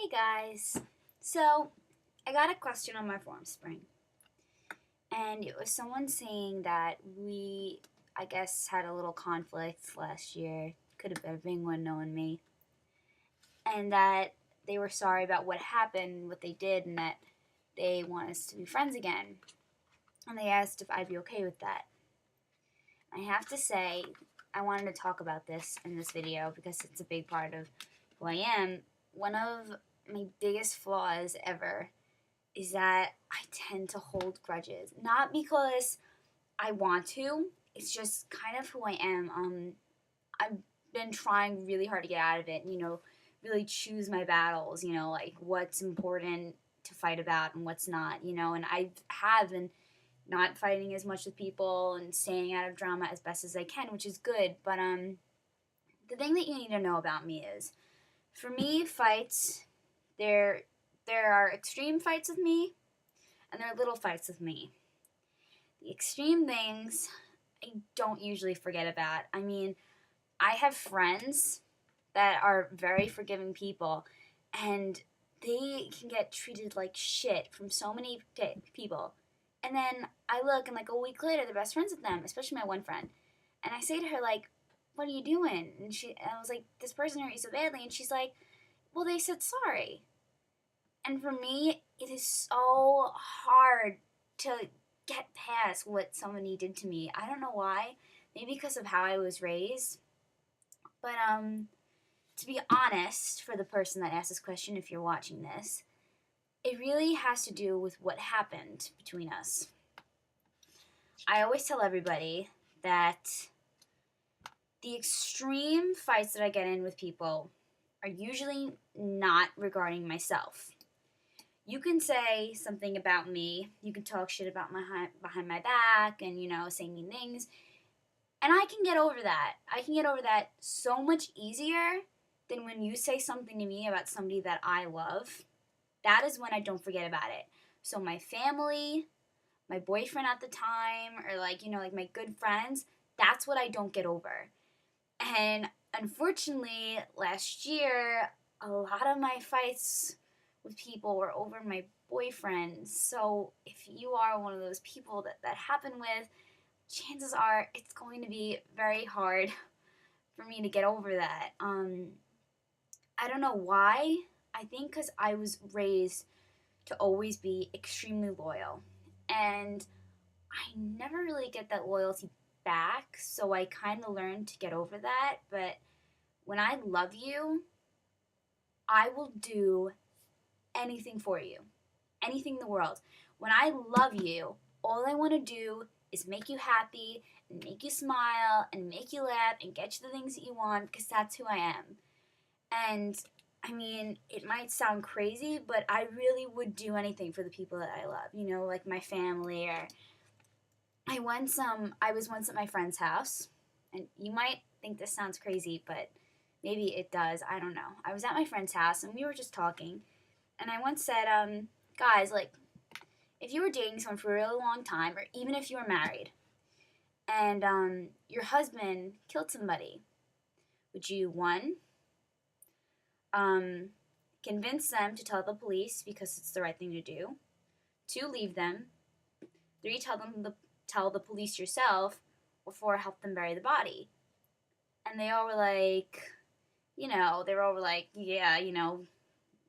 Hey guys, so I got a question on my formspring, and it was someone saying that I guess, had a little conflict last year. Could have been anyone knowing me, and that they were sorry about what happened, what they did, and that they want us to be friends again. And they asked if I'd be okay with that. I have to say, I wanted to talk about this in this video because it's a big part of who I am. One of my biggest flaws ever is that I tend to hold grudges. Not because I want to, it's just kind of who I am. I've been trying really hard to get out of it and, really choose my battles, like what's important to fight about and what's not, and I have been not fighting as much with people and staying out of drama as best as I can, which is good. But the thing that you need to know about me is, for me, fights, there are extreme fights with me, and there are little fights with me. The extreme things I don't usually forget about. I mean, I have friends that are very forgiving people, and they can get treated like shit from so many people. And then I look, and like a week later, they're best friends with them, especially my one friend. And I say to her, like, "What are you doing?" And I was like, "This person hurt you so badly." And she's like, "Well, they said sorry." And for me, it is so hard to get past what somebody did to me. I don't know why. Maybe because of how I was raised. But to be honest, for the person that asked this question, if you're watching this, it really has to do with what happened between us. I always tell everybody that the extreme fights that I get in with people are usually not regarding myself. You can say something about me, you can talk shit about behind my back and, say mean things, and I can get over that. I can get over that so much easier than when you say something to me about somebody that I love. That is when I don't forget about it. So my family, my boyfriend at the time, or like my good friends, that's what I don't get over. And unfortunately, last year, a lot of my fights with people were over my boyfriend. So if you are one of those people that happened with, chances are it's going to be very hard for me to get over that. I don't know why. I think because I was raised to always be extremely loyal. And I never really get that loyalty back, so I kind of learned to get over that. But when I love you, I will do anything for you, anything in the world. When I love you, all I want to do is make you happy and make you smile and make you laugh and get you the things that you want, because that's who I am. And I mean, it might sound crazy, but I really would do anything for the people that I love, like my family. Or I was once at my friend's house, and you might think this sounds crazy, but maybe it does. I don't know. I was at my friend's house, and we were just talking, and I once said, guys, like, if you were dating someone for a really long time, or even if you were married, and your husband killed somebody, would you, one, convince them to tell the police because it's the right thing to do, two, leave them, three, tell the police yourself, or four, help them bury the body? And they all were like, yeah,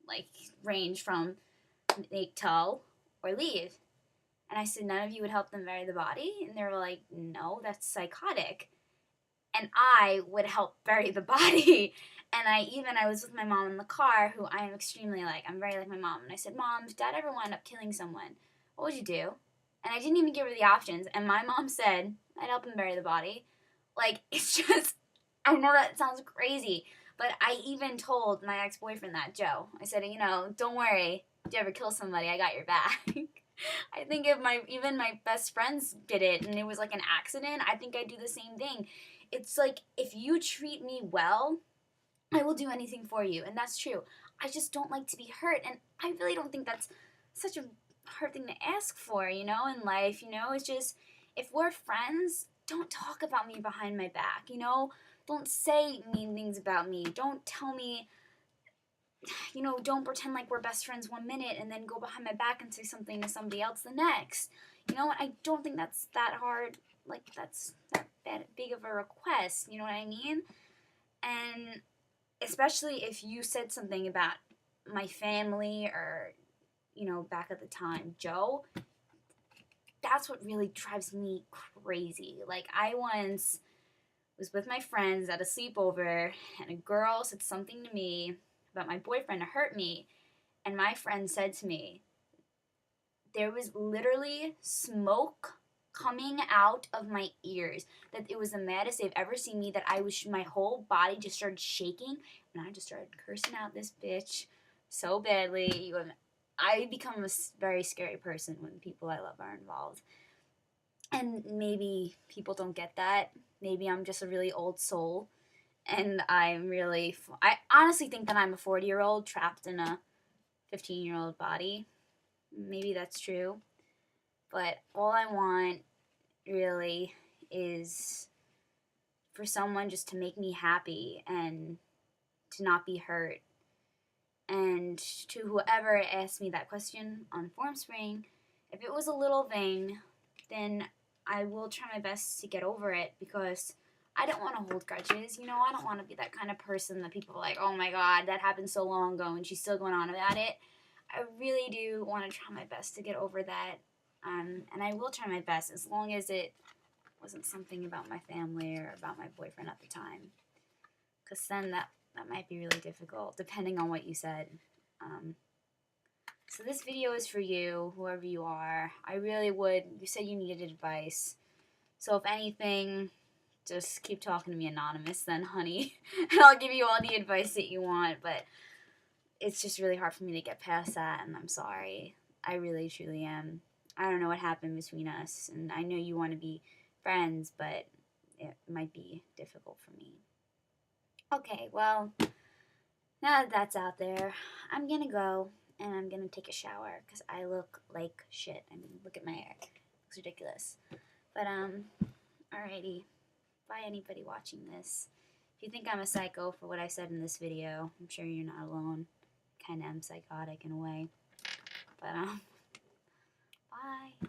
like range from make, tell, or leave. And I said, none of you would help them bury the body? And they were like, no, that's psychotic. And I would help bury the body. And I was with my mom in the car, who I am extremely like. I'm very like my mom. And I said, Mom, if Dad ever wound up killing someone, what would you do? And I didn't even give her the options. And my mom said, I'd help him bury the body. Like, it's just, I know that sounds crazy, but I even told my ex-boyfriend that, Joe. I said, don't worry. If you ever kill somebody, I got your back. I think if even my best friends did it and it was like an accident, I think I'd do the same thing. It's like, if you treat me well, I will do anything for you. And that's true. I just don't like to be hurt. And I really don't think that's such a hard thing to ask for, in life. It's just, if we're friends, don't talk about me behind my back, Don't say mean things about me. Don't tell me don't pretend like we're best friends 1 minute and then go behind my back and say something to somebody else the next. You know what? I don't think that's that hard. Like, that's not that big of a request. You know what I mean? And especially if you said something about my family or, back at the time, Joe, that's what really drives me crazy. Like, I once was with my friends at a sleepover, and a girl said something to me about my boyfriend to hurt me, and my friend said to me, there was literally smoke coming out of my ears, that it was the maddest they've ever seen me, that my whole body just started shaking, and I just started cursing out this bitch so badly. I become a very scary person when people I love are involved. And maybe people don't get that. Maybe I'm just a really old soul. And I honestly think that I'm a 40-year-old trapped in a 15-year-old body. Maybe that's true. But all I want really is for someone just to make me happy and to not be hurt. And to whoever asked me that question on Formspring, if it was a little thing, then I will try my best to get over it, because I don't want to hold grudges. I don't want to be that kind of person that people are like, oh my God, that happened so long ago and she's still going on about it. I really do want to try my best to get over that. And I will try my best, as long as it wasn't something about my family or about my boyfriend at the time. Because then that might be really difficult, depending on what you said. So this video is for you, whoever you are. You said you needed advice. So if anything, just keep talking to me anonymous then, honey. And I'll give you all the advice that you want. But it's just really hard for me to get past that, and I'm sorry. I really, truly am. I don't know what happened between us, and I know you want to be friends, but it might be difficult for me. Okay, well, now that that's out there, I'm gonna go, and I'm gonna take a shower, because I look like shit. I mean, look at my hair. It looks ridiculous. But, alrighty. Bye, anybody watching this. If you think I'm a psycho for what I said in this video, I'm sure you're not alone. Kinda am psychotic in a way. But, bye.